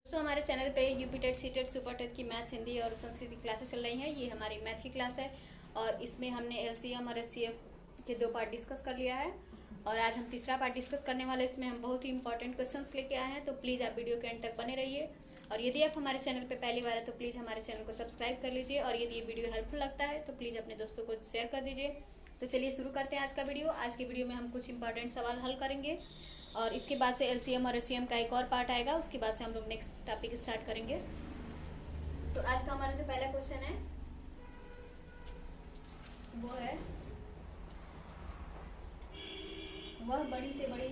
दोस्तों हमारे चैनल पे UP TET C TET super TET की मैथ्स हिंदी और संस्कृत की क्लासेस चल रही हैं। ये हमारी मैथ की क्लास है और इसमें हमने एलसीएम और एचसीएफ के 2 पार्ट डिस्कस कर लिया है और आज हम तीसरा पार्ट डिस्कस करने वाले। इसमें हम बहुत ही इंपॉर्टेंट क्वेश्चंस लेके आए हैं, तो प्लीज़ आप वीडियो के एंड तक बने रहिए। और यदि आप हमारे चैनल पर पहली बार है तो प्लीज़ हमारे चैनल को सब्सक्राइब कर लीजिए और यदि ये वीडियो हेल्पफुल लगता है तो प्लीज़ अपने दोस्तों को शेयर कर दीजिए। तो चलिए शुरू करते हैं आज का वीडियो। आज के वीडियो में हम कुछ इंपॉर्टेंट सवाल हल करेंगे और इसके बाद से एलसीएम और एचसीएम का एक और पार्ट आएगा। उसके बाद से हम लोग नेक्स्ट टॉपिक स्टार्ट करेंगे। तो आज का हमारा जो पहला क्वेश्चन है वो है, वह बड़ी से बड़ी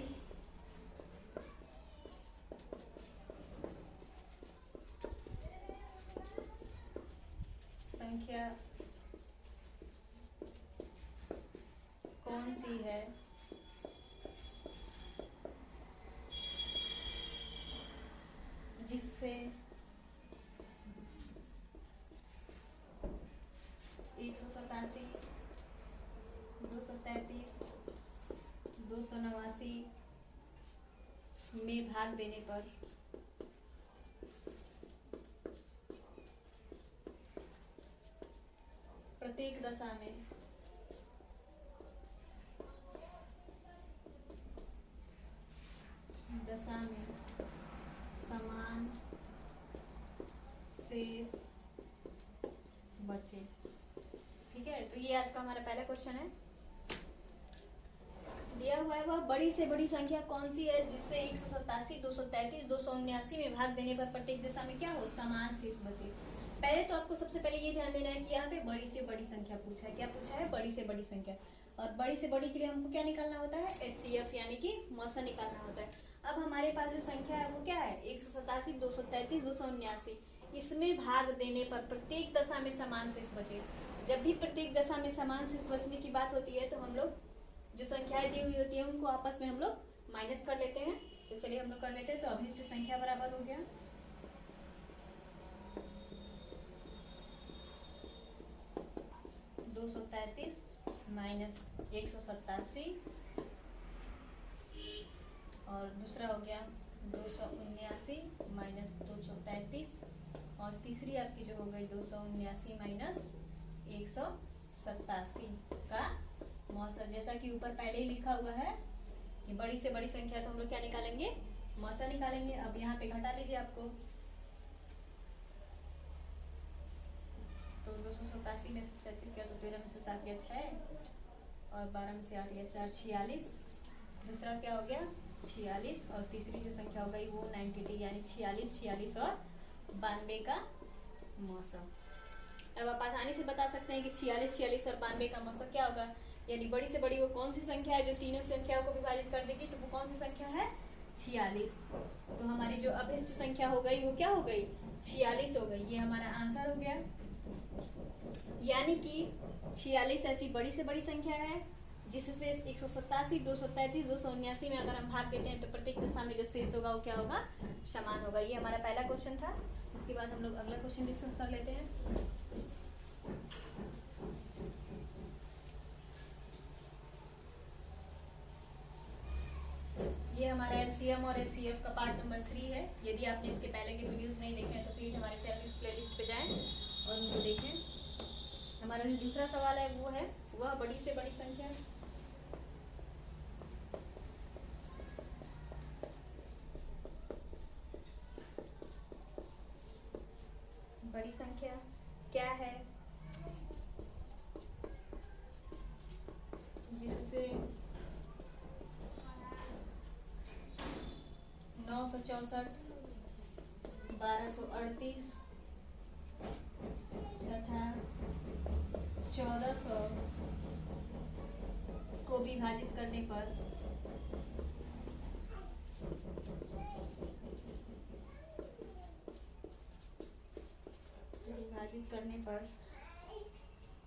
संख्या कौन सी है जिससे 187, 233, 289 में भाग देने पर प्रत्येक दशा में समान शेष बचे। ठीक है, तो ये आज का हमारा पहला क्वेश्चन है। दिया हुआ है, वह बड़ी से बड़ी संख्या कौन सी है जिससे 187, 233, 279 में भाग देने पर प्रत्येक दिशा में क्या हो, समान शेष बचे। पहले तो आपको सबसे पहले ये ध्यान देना है कि यहाँ पे बड़ी से बड़ी संख्या पूछा है। क्या पूछा है? बड़ी से बड़ी संख्या। और बड़ी से बड़ी के लिए हमको क्या निकालना होता है? एचसीएफ यानी कि मौसा निकालना होता है। अब हमारे पास जो संख्या है वो क्या है? 187, 233, 279। इसमें भाग देने पर प्रत्येक दशा में समान शेष बचे। जब भी प्रत्येक दशा में समान शेष बचने की बात होती है तो हम लोग जो संख्याएं दी हुई होती है उनको आपस में हम लोग माइनस कर लेते हैं। तो चलिए हम लोग कर लेते हैं। तो अभिष्ट संख्या बराबर हो गया 233 माइनस 187 और दूसरा हो गया 279 माइनस 233 और तीसरी आपकी जो हो गई 279 माइनस 187 का मौसा। जैसा कि ऊपर पहले ही लिखा हुआ है कि बड़ी से बड़ी संख्या, तो हम लोग क्या निकालेंगे? मौसा निकालेंगे। अब यहाँ पे घटा लीजिए आपको, तो 287 में से 37 गया तो 13 में से 7 गया 6 और 12 में से 8 गया 4, 46। दूसरा क्या हो गया? 46 और तीसरी जो संख्या हो गई वो 92 यानी 46, 46 और 92 का मौसा। अब आप आसानी से बता सकते हैं कि 46, 46 और 92 का मौसा क्या होगा। यानी बड़ी से बड़ी वो कौन सी संख्या है जो तीनों संख्याओं को विभाजित कर देगी, तो वो कौन सी संख्या है? 46। तो हमारी जो अभिष्ट संख्या हो गई वो क्या हो गई? 46 हो गई। ये हमारा आंसर हो गया। यानी कि 46 ऐसी बड़ी से बड़ी संख्या है जिससे 187, 233, 279 में अगर हम भाग देते हैं तो प्रत्येक दशा में जो शेष होगा वो क्या होगा? समान होगा। ये हमारा पहला क्वेश्चन था। इसके बाद हम लोग अगला क्वेश्चन डिस्कस कर लेते हैं। ये हमारा एलसीएम और एचसीएफ का पार्ट नंबर 3 है। यदि आपने इसके पहले के वीडियोस नहीं देखे हैं तो प्लीज़ हमारे चैनल की प्लेलिस्ट पे जाएं और उनको देखें। हमारा जो दूसरा सवाल है वो है, वह बड़ी से बड़ी संख्या बड़ी संख्या क्या है जिससे 964, 1238 तथा 1400 को विभाजित करने पर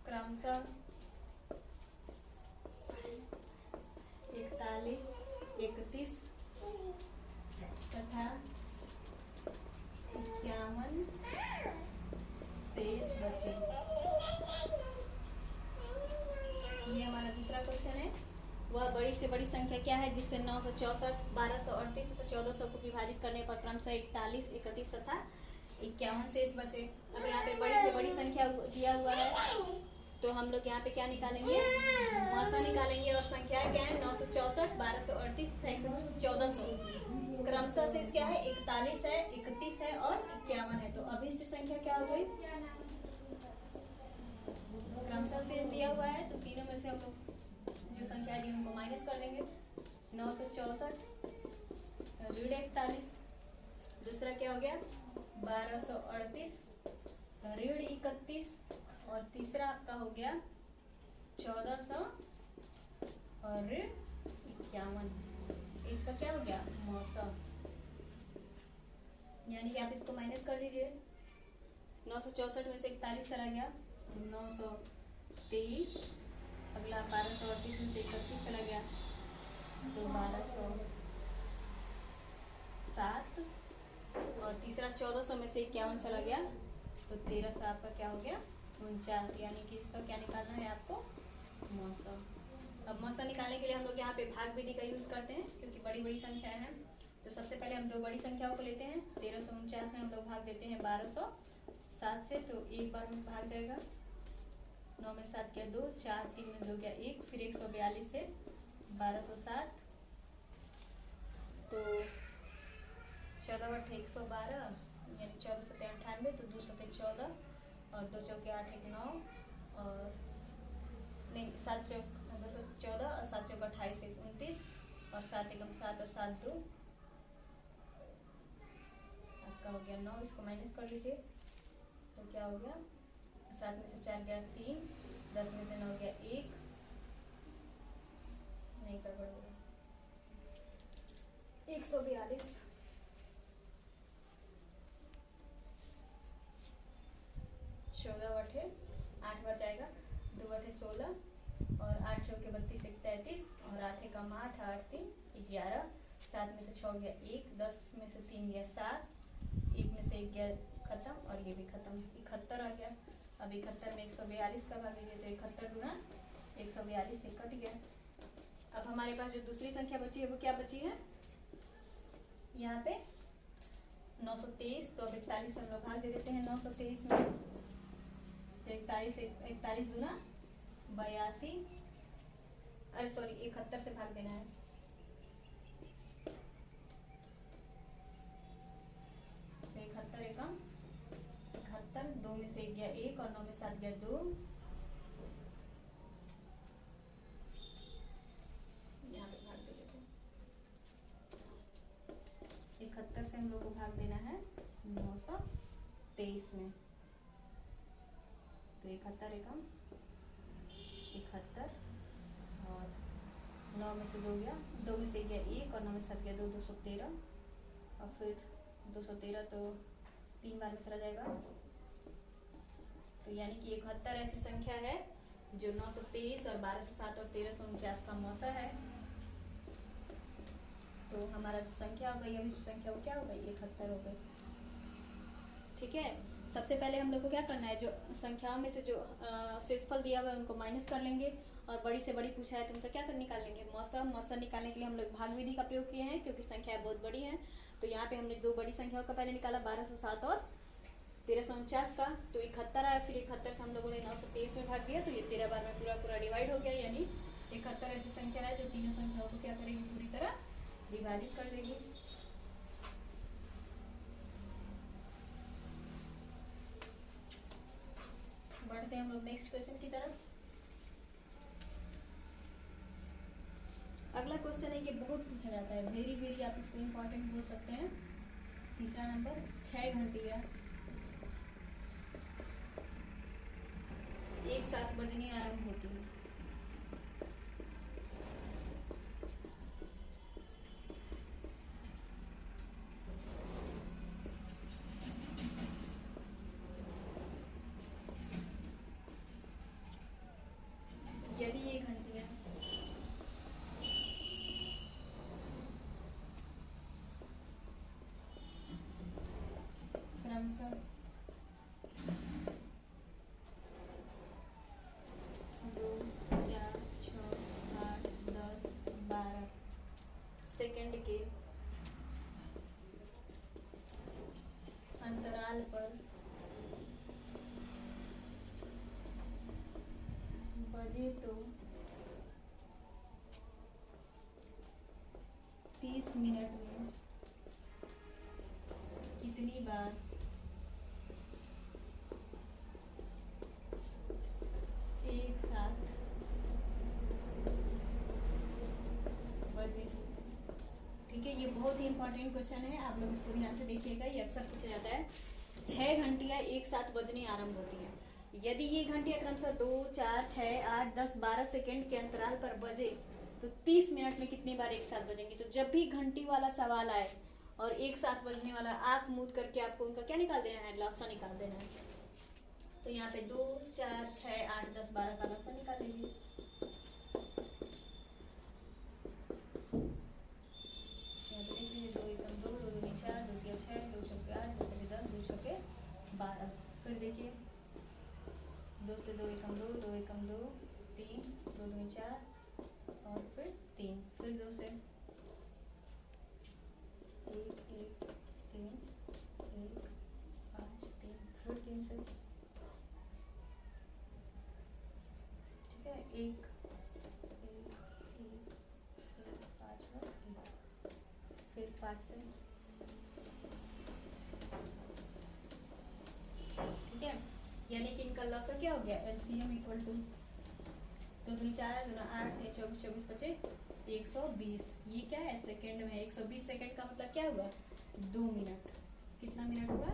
क्रमशः 41, 31 तथा 51 शेष बचे। ये हमारा दूसरा क्वेश्चन है। वह बड़ी से बड़ी संख्या क्या है जिससे 964, 1238 तथा 1400 को विभाजित करने पर क्रमशः 41, 31 तथा 51 शेष बचे। अब यहाँ पे बड़ी से बड़ी संख्या दिया हुआ है तो हम लोग यहाँ पे क्या निकालेंगे, मौसा निकालेंगे। और संख्या क्या है 964, 1238 तथा 1400। क्रमशः शेष क्या है 41 है, 31 है और 51 है। तो अभिष्ट संख्या क्या हो गई, क्रमशः शेष दिया हुआ है तो तीनों में से हम लोग जो संख्या है उनको माइनस कर देंगे। 964 ऋण 41, दूसरा क्या हो गया 1238 ऋण 31 और तीसरा आपका हो गया 1400 और ऋण 51। इसका क्या हो गया मौसम, यानी कि आप इसको माइनस कर लीजिए। 964 में से 41 चला गया 923, अगला 1238 में से 31 चला गया तो 1207 और तीसरा 1400 में से 51 चला गया तो 1300 आपका क्या हो गया 49। यानी कि इसका क्या निकालना है आपको मौसम। अब मौसम निकालने के लिए हम लोग यहाँ पे भाग विधि का यूज करते हैं क्योंकि बड़ी बड़ी संख्याएं हैं। तो सबसे पहले हम दो बड़ी संख्याओं को लेते हैं। 1349 में हम लोग भाग देते हैं 1207 से, तो एक बार में भाग जाएगा 9 में 7 गया 2, 4 3 में 2 गया 1, फिर 142 से 1207 तो 14 बटे 112 यानी 14 सत्ते 98 तो 2 सत्ते 14 और 2 चौके 8 1 9 और नहीं 7 चौक 2 सत्ते 14 और 7 चौक 28 1 29 और 7 एकम 7 और 7 2 आपका हो गया 9। इसको माइनस कर लीजिए तो क्या हो गया 7 में से 4 गया 3, 10 में से 9 गया 1, नहीं कर पड़ेगा 142। 14 बटे 8 बार जाएगा 2 बटे 16 और 8 चौके 32 1 33 और 8 एकम 8 8 3 11, 7 में से 6 गया 1, 10 में से 3 गया 7, 1 में से 1 गया खत्म और ये भी खत्म 71 आ गया। अब 71 में 142 का भाग दीजिए तो 71 गुना 142 से कट गया। अब हमारे पास जो दूसरी संख्या बची है वो क्या बची है यहाँ पे 923, तो अब 41 हम लोग भाग दे देते हैं 923 में तो 41 गुना 82, अरे सॉरी 71 से भाग देना है तो 71 एकम 71, 2 में से 1 गया 1 और 9 में 7 गया 2, यहाँ पे भाग दे देते हैं 71 से हम लोग को भाग देना है 923 में तो 71 एकम 71 और 9 में से 2 गया 2 में से गया 1 और 9 में 7 गया 2, 213 और फिर 213 तो 3 बार में चला जाएगा तो यानी कि 71 ऐसी संख्या है जो 923 और 1207 और 1349 का मौसा है। तो हमारा जो संख्या हो गई अभी संख्या वो क्या हो गई 71 हो गई। ठीक है, सबसे पहले हम लोग को क्या करना है जो संख्याओं में से जो शेषफल दिया हुआ है उनको माइनस कर लेंगे और बड़ी से बड़ी पूछा है तो उनका क्या कर निकालेंगे मौसा। मौसा निकालने के लिए हम लोग भाग विधि का प्रयोग किए हैं क्योंकि संख्याएं बहुत बड़ी हैं। तो यहाँ पे हमने दो बड़ी संख्याओं का पहले निकाला 1207 और 1349 का तो 71 आया, फिर 71 से हम लोगों ने 923 में भाग दिया तो ये 13 बार में पूरा डिवाइड हो गया। यानी 71 ऐसी संख्या है जो तीनों संख्याओं को क्या करेगी पूरी तरह विभाजित कर देगी। बढ़ते हैं हम लोग नेक्स्ट क्वेश्चन की तरफ। अगला क्वेश्चन है कि बहुत पूछा जाता है, वेरी आप इसको इम्पोर्टेंट बोल सकते हैं। तीसरा नंबर 6 घंटियाँ एक साथ बजनी आरंभ होती है। यदि ये घंटियाँ क्रमशः 2 4 6 8 10 अंतराल पर बजे तो 30 मिनट में कितनी बार एक साथ बजेगी। ठीक है, ये बहुत ही इंपॉर्टेंट क्वेश्चन है, आप लोग इसको ध्यान से देखिएगा, ये अक्सर पूछा जाता है। 6 घंटियाँ एक साथ बजनी आरंभ होती हैं। यदि ये घंटियाँ क्रमशः 2, 4, 6, 8, 10, 12 सेकेंड के अंतराल पर बजे तो 30 मिनट में कितनी बार एक साथ बजेंगी। तो जब भी घंटी वाला सवाल आए और एक साथ बजने वाला, आँख मूंद करके आपको उनका क्या निकाल देना है, लॉसा निकाल देना है। तो यहाँ पे 2, 4, 6, 8, 10, 12 का लॉसा निकाल लीजिए। दो एकम 2, 2 दूनी 4, 2 तिया 6, 2 चौके 8, 2 पचे 10, 2 चौके 12। फिर देखिए 2 से 2 एकम 2, 2 एकम 2, 3, 2 दूनी 4 और फिर 3, फिर 2 से 1, 1, 3, 1, 5, 3, फिर 3 से, ठीक है, 1, 1, 1, 1, 5 और 1, फिर 5 से, ठीक है। यानी कि इनका लॉसा क्या हो गया, एलसीएम इक्वल टू 2 दूनी 4, 2 8, 3 24, 24 बचे 120। ये क्या है, सेकंड में है। 120 सेकंड का मतलब क्या हुआ, 2 मिनट। कितना मिनट हुआ,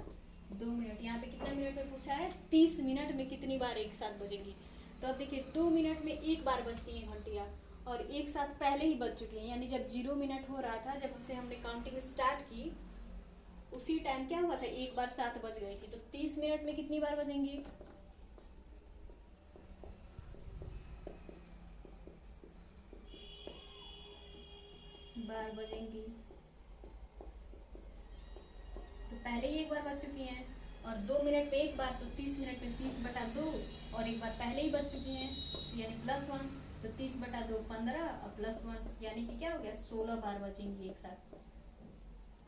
2 मिनट। यहाँ पे कितना मिनट में पूछा है, 30 मिनट में कितनी बार एक साथ बजेंगी। तो अब देखिए 2 मिनट में एक बार बजती हैं घंटियाँ और एक साथ पहले ही बज चुकी हैं। यानी जब 0 मिनट हो रहा था, जब से हमने काउंटिंग स्टार्ट की, उसी टाइम क्या हुआ था, एक बार 7 बज गई थी। तो 30 मिनट में कितनी बार बजेंगी, बार बजेंगी। तो पहले ही एक बार बज चुकी हैं और 2 मिनट में एक बार, तो 30 मिनट में 30/2 और एक बार पहले ही बज चुकी हैं, यानी +1। तो 30/2 15 और +1 यानी कि क्या हो गया, 16 बार बजेंगी एक साथ।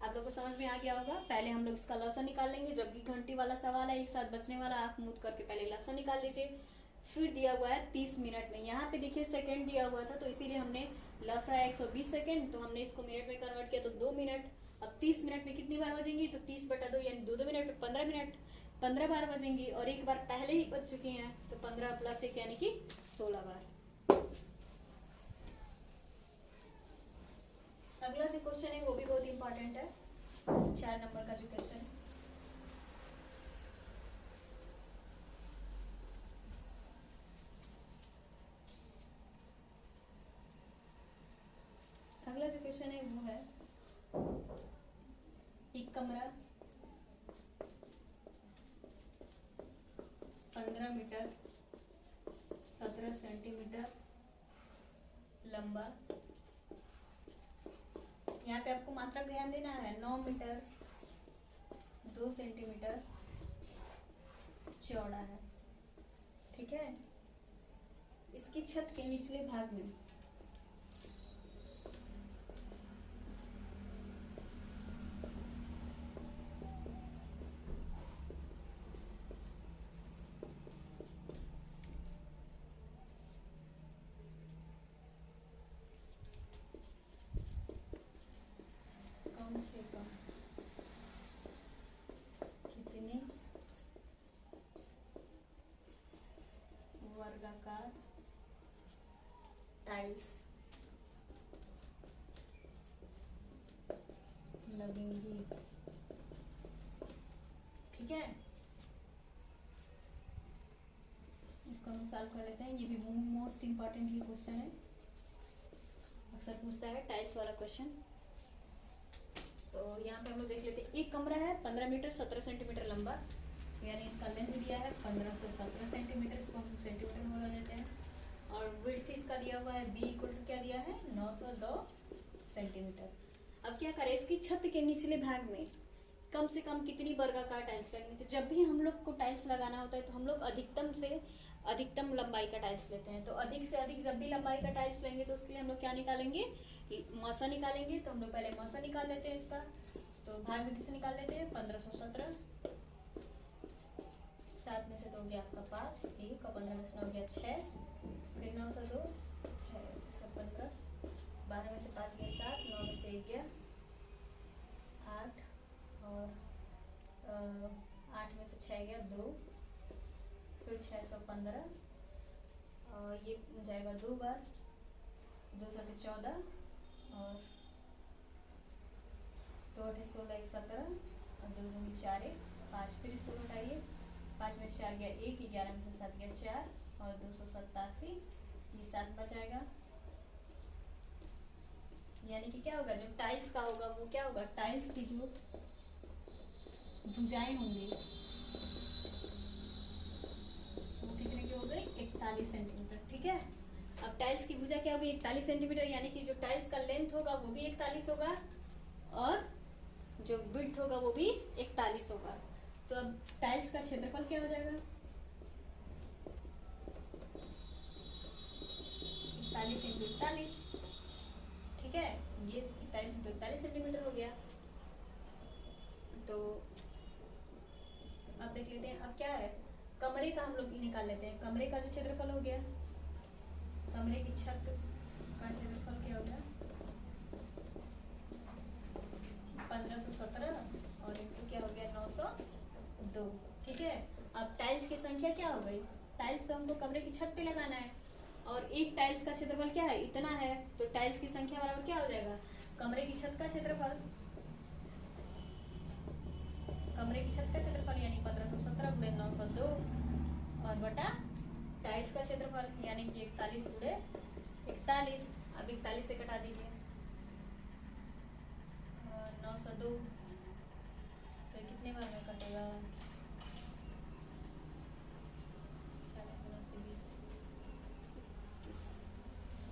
आप लोग को समझ में आ गया होगा। पहले हम लोग इसका लॉसा निकाल लेंगे। जब भी घंटी वाला सवाल है एक साथ बचने वाला, आँख मूंद करके पहले लॉसा निकाल लीजिए। फिर दिया हुआ है 30 मिनट में, यहाँ पे देखिए सेकंड दिया हुआ था, तो इसीलिए हमने लॉसा है 120 सेकंड, तो हमने इसको मिनट में कन्वर्ट किया तो 2 मिनट। अब 30 मिनट में कितनी बार बजेंगी, तो 30/2 यानी 2 मिनट में 15 मिनट, 15 बार बजेंगी और एक बार पहले ही बज चुकी हैं, तो 15 + 1 यानी कि 16 बार। अगला जो क्वेश्चन है वो भी बहुत इंपॉर्टेंट है, 4 नंबर का जो क्वेश्चन है। अगला जो क्वेश्चन है वो है, एक कमरा 15 मीटर 17 सेंटीमीटर लंबा। यहाँ पे आपको मात्रा ध्यान देना है, 9 मीटर 2 सेंटीमीटर चौड़ा है। ठीक है, इसकी छत के निचले भाग में कम से कम कितने वर्गाकार टाइल्स लगेंगी। ठीक है, इसको हम सॉल्व कर लेते हैं। ये भी मोस्ट इम्पॉर्टेंट ये क्वेश्चन है, अक्सर पूछता है टाइल्स वाला क्वेश्चन। तो यहाँ पे हम लोग देख लेते हैं, एक कमरा है 15 मीटर 17 सेंटीमीटर लंबा, यानी इसका लेंथ दिया है 1517 सेंटीमीटर, इसको हम सेंटीमीटर में बदल देते हैं। और विड्थ इसका दिया हुआ है b इक्वल टू क्या दिया है, 902 सेंटीमीटर। अब क्या करें, इसकी छत के निचले भाग में कम से कम कितनी वर्गाकार टाइल्स लगेंगे। तो जब भी हम लोग को टाइल्स लगाना होता है तो हम लोग अधिकतम से अधिकतम लंबाई का टाइल्स लेते हैं। तो अधिक से अधिक जब भी लंबाई का टाइल्स लेंगे तो उसके लिए हम लोग क्या निकालेंगे, मौसा निकालेंगे। तो हम लोग पहले मौसा निकाल लेते हैं इसका, तो भाग विधि से निकाल लेते हैं। 1517 तो हो गया आपका 5 1 और 15 में से 9 हो गया 6, फिर 9 से 2 6 15, 12 में से 5 गया 7, 9 में से 1 गया 8 और 8 में से 6 गया 2, फिर 615 और ये जाएगा 2 बार, 2 से 14 और 2 8 16 1 17 और 2 2 4 1 5, फिर इसको घटाइए, 5 में से 4 गया 1, 11 में से 7 गया 4 और 287, ये 7 बचाएगा। यानी कि क्या होगा, जो टाइल्स का होगा वो क्या होगा, टाइल्स की जो भुजाएं होंगी वो कितने की हो गई, 41 सेंटीमीटर। ठीक है, अब टाइल्स की भुजा क्या होगी, 41 सेंटीमीटर, यानी कि जो टाइल्स का लेंथ होगा वो भी 41 होगा और जो विड्थ होगा वो भी 41 होगा। तो अब टाइल्स का क्षेत्रफल क्या हो जाएगा, 41 इंटू 41। ठीक है, ये 41 इंटू 41 सेंटीमीटर हो गया। तो अब देख लेते हैं, अब क्या है, कमरे का हम लोग निकाल लेते हैं। कमरे का जो क्षेत्रफल हो गया, कमरे की छत का क्षेत्रफल क्या हो गया, 1517 और इनटू क्या हो गया 902। ठीक है, अब टाइल्स की संख्या क्या हो गई, टाइल्स तो हमको कमरे की छत पे लगाना है और एक टाइल्स का क्षेत्रफल क्या है, इतना है, तो टाइल्स की संख्या बराबर क्या हो जाएगा, कमरे की छत का क्षेत्रफल, कमरे की छत का क्षेत्रफल यानी 1517 गुणे 902 और बटा टाइल्स का क्षेत्रफल यानी कि 41 गुणे 41। अब 41 से कटा दीजिए 902, तो कितने बार में कटेगा, 40 9 से 20 21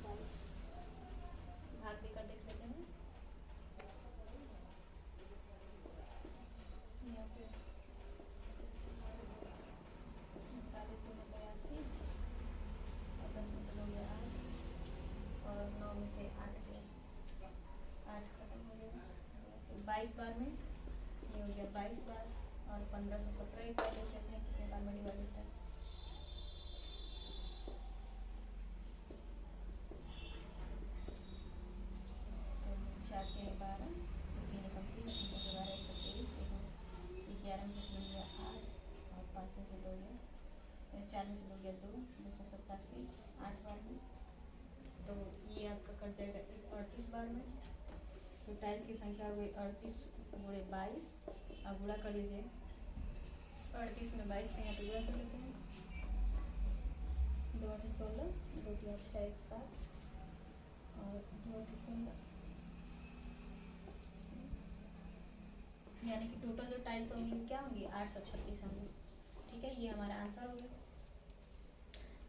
22, भाग देकर देख लेते हैं। यहाँ पे 40 में 82 और 10 में से 2 गया 8 और 9 में से 8 गया 8 खत्म हो गया, 22 बार में ये हो गया 22 बार और 1517 एक बार ले लेते हैं, कितने बार में डिवाइड होता है, तो 4 के 12 3 एकम 3 3 के 12 123 11 में से 3 गया 8 और 5 में से 2 गया 4 में से 2 गया 2 287 8 बार में, तो ये आपका कट जाएगा 38 बार में। तो टाइल्स की संख्या हो गई 38 गुणे 22, अब गुणा कर लीजिए, 38 में 22 का यहाँ पे गुणा कर लेते हैं, 2 8 16 2 3 6 1 7 और 2 8 16 यानी कि टोटल जो टाइल्स होंगी क्या होंगी 836 होंगी। ठीक है, ये हमारा आंसर हो गया।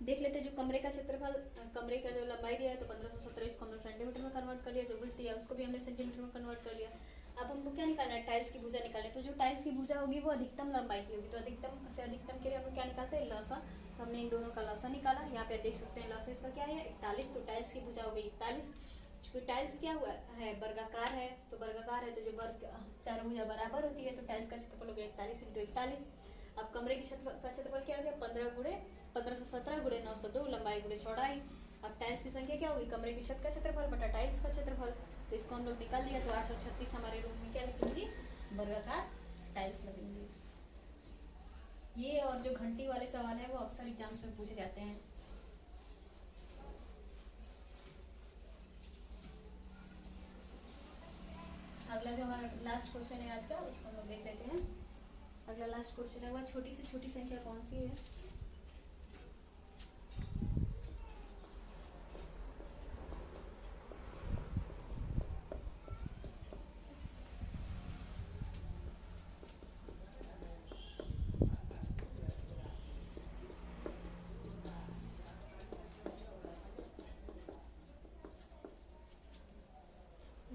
देख लेते हैं जो कमरे का क्षेत्रफल, कमरे का जो लंबाई दिया है तो 1517 इसको हमने सेंटीमीटर में कन्वर्ट कर लिया, जो विड्थ दिया है उसको भी हमने सेंटीमीटर में कन्वर्ट कर लिया। अब हमको क्या निकालना है, टाइल्स की भुजा निकालना है। तो जो टाइल्स की भुजा होगी वो अधिकतम लंबाई की होगी, तो अधिकतम से अधिकतम के लिए हम लोग क्या निकालते हैं, लसा। तो हमने इन दोनों का लसा निकाला, यहाँ पे देख सकते हैं लसा इसका क्या है 41, तो टाइल्स की भुजा हो गई 41। चूँकि टाइल्स क्या हुआ है, वर्गाकार है, तो वर्गाकार है तो जो वर्ग चारों भुजा बराबर होती है, तो टाइल्स का क्षेत्रफल हो गया 41 इंटू 41। अब कमरे की छत का क्षेत्रफल क्या हो गया 1517 गुणे 902 लंबाई गुणे चौड़ाई। अब टाइल्स की संख्या क्या होगी, कमरे की छत का क्षेत्रफल बटा टाइल्स का क्षेत्रफल, तो इसको हम लोग निकाल दिया, तो 836 हमारे रूम में क्या लिखेंगे, वर्गाकार टाइल्स लगेंगे। ये और जो घंटी वाले सवाल है वो अक्सर एग्जाम्स में पूछे जाते हैं। अगला जो हमारा लास्ट क्वेश्चन है आज का, उसको हम लोग देख लेते हैं। अगला लास्ट क्वेश्चन है वह छोटी से छोटी संख्या कौन सी है,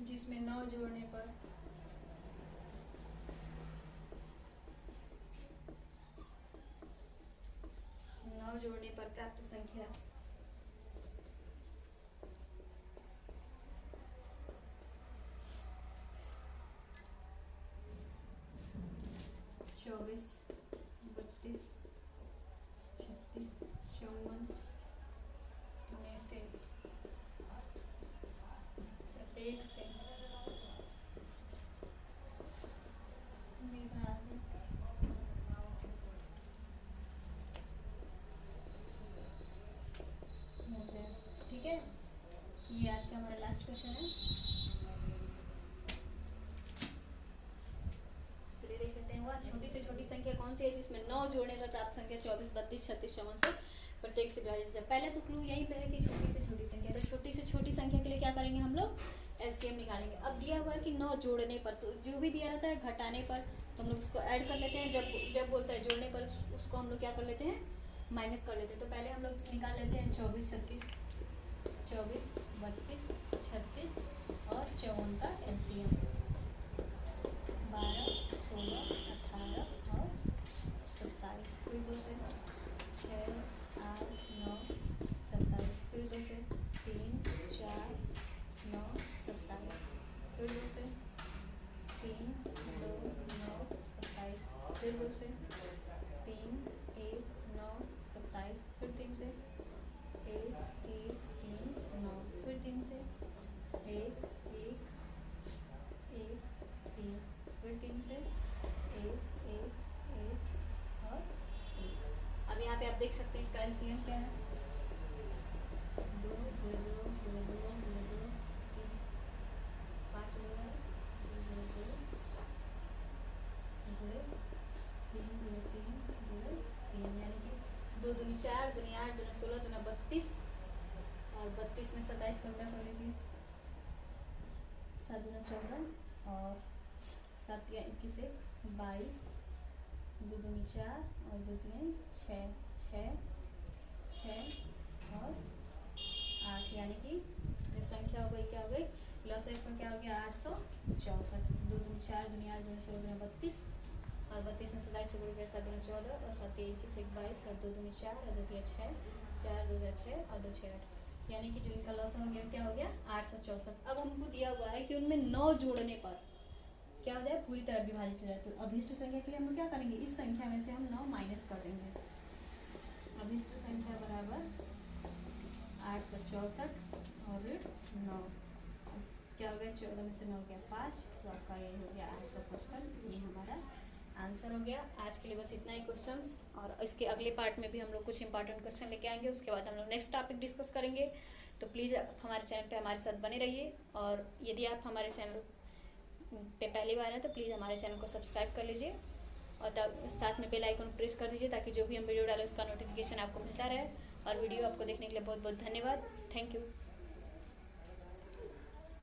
जिसमें 9 जोड़ने पर 9 जोड़ने पर प्राप्त संख्या 24 32 54 में से प्रत्येक से विभाजित हो जाए। ठीक है, ये आज का हमारा लास्ट क्वेश्चन है। चलिए देख सकते हैं, वह छोटी से छोटी संख्या कौन सी है जिसमें 9 जोड़ने पर प्राप्त संख्या 24, 32, 36, 54 से प्रत्येक से विभाजित है। पहले तो क्लू यहीं पे है कि छोटी से छोटी संख्या, तो छोटी से छोटी संख्या के लिए क्या करेंगे हम लोग, एलसीएम निकालेंगे। अब दिया हुआ है कि 9 जोड़ने पर, तो जो भी दिया रहता है घटाने पर तो हम लोग उसको ऐड कर लेते हैं, जब बोलता है जोड़ने पर उसको हम लोग क्या कर लेते हैं, माइनस कर लेते हैं। तो पहले हम लोग निकाल लेते हैं 24, 36, 24, 32, 36 और 54 का एलसीएम 12, 16, 18 और 27। फिर 2 से 6, 8, 9, 27। फिर 2 से 3, 4, 9, 27। फिर 2 से 3, 2, 9, 27। फिर 2 से 3, 1, 9, 27। फिर 3 से 1, 1, 3, 9। फिर 3 से 1, 1, 1, 3। फिर 3 से 1, 1, 1 और 1। अब यहाँ पे आप देख सकते हैं इसका एलसीएम क्या है, 2, 2, 2, 2, 2, 2, 2, 3, 5 2, 2, 2, 2, 3, 2, 3, 2, 3, यानी कि 2 दूनी 4, दूनी 8, दूनी 16, दूना 32 और 32 में 27 का गुणा कर लीजिए, 7 दूना 14 और 7 या 21 से 22, 2 दूनी 4 और 2 दूनी 6, 6, 6 और 8, यानी कि जो संख्या हो गई क्या हो गई, लॉस है इसमें क्या हो गया 864। 2 दूनी 4, दूनी 8, दूनी 16, दूना 32 और 32 में 27 गुण गया, 7 दूना 14 और 7 21 से 22 और 2 दूनी 4 और 2 दिया 6, 4 2 6 और 2 6 8, यानी कि जो इनका लॉस हो गया क्या हो गया 864। अब हमको दिया हुआ है कि उनमें 9 जोड़ने पर क्या हो जाए, पूरी तरह विभाजित हो जाए। तो अभिष्ट संख्या के लिए हम लोग क्या करेंगे, इस संख्या में से हम 9 माइनस कर देंगे। अभिष्ट संख्या बराबर 864 और 9, क्या हो गया 14 में से 9 गया 5, तो आपका ये हो गया 855। ये हमारा आंसर हो गया। आज के लिए बस इतना ही क्वेश्चंस, और इसके अगले पार्ट में भी हम लोग कुछ इंपॉर्टेंट क्वेश्चन लेके आएंगे। उसके बाद हम लोग नेक्स्ट टॉपिक डिस्कस करेंगे। तो प्लीज़ आप हमारे चैनल पे हमारे साथ बने रहिए, और यदि आप हमारे चैनल पे पहली बार हैं तो प्लीज़ हमारे चैनल को सब्सक्राइब कर लीजिए और साथ में बेल आइकन प्रेस कर दीजिए, ताकि जो भी हम वीडियो डालें उसका नोटिफिकेशन आपको मिलता रहे। और वीडियो आपको देखने के लिए बहुत बहुत धन्यवाद। Thank you.